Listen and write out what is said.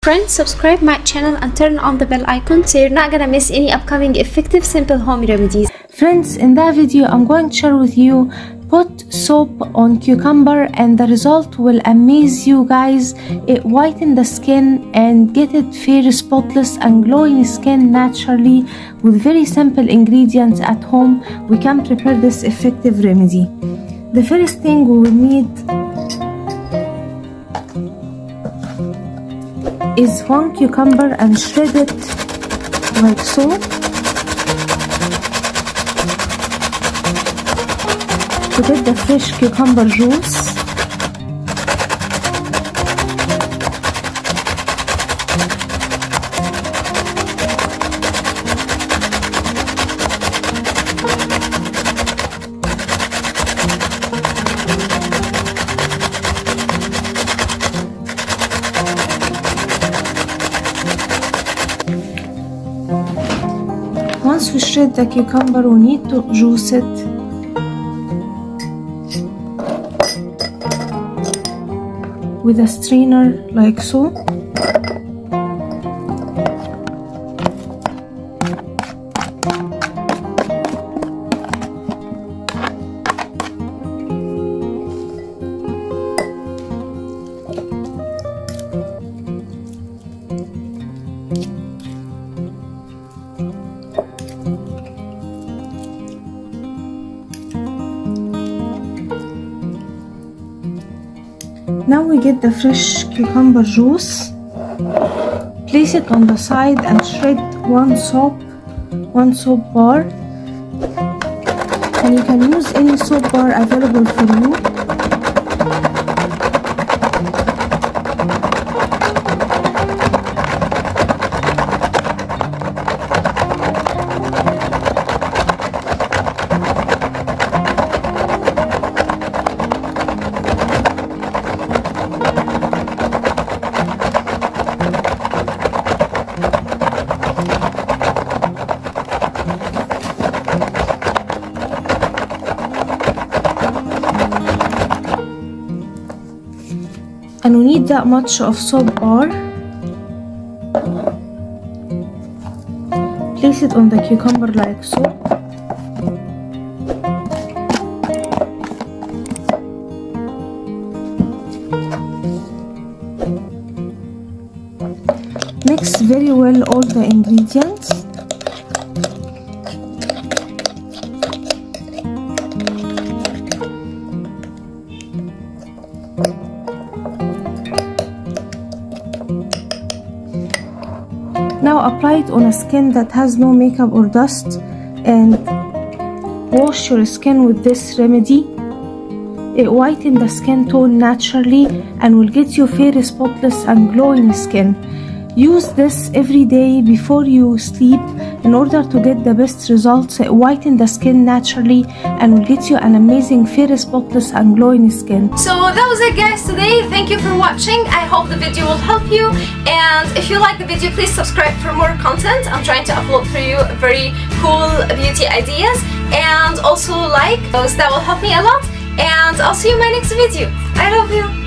Friends, subscribe my channel and turn on the bell icon so you're not gonna miss any upcoming effective simple home remedies. Friends, in that video I'm going to share with you put soap on cucumber and the result will amaze you guys. It whitens the skin and get it fair, spotless and glowing skin naturally with very simple ingredients at home. We can prepare this effective remedy. The first thing we will need is 1 cucumber and shred it like so. To get the fresh cucumber juice. Once we shred the cucumber, we need to juice it. With a strainer like so. Now we get the fresh cucumber juice, place it on the side and shred one soap bar, and you can use any soap bar available for you. And we need that much of soap bar. Place it on the cucumber like so. Mix very well all the ingredients. Now apply it on a skin that has no makeup or dust and wash your skin with this remedy. It whitens the skin tone naturally and will get you fair, spotless and glowing skin. Use this every day before you sleep in order to get the best results. It whitens the skin naturally and will get you an amazing fair, spotless and glowing skin. So that was it guys today. Thank you for watching. I hope the video will help you, and if you like the video please subscribe for more content. I'm trying to upload for you very cool beauty ideas, and also like those, that will help me a lot, and I'll see you in my next video. I love you.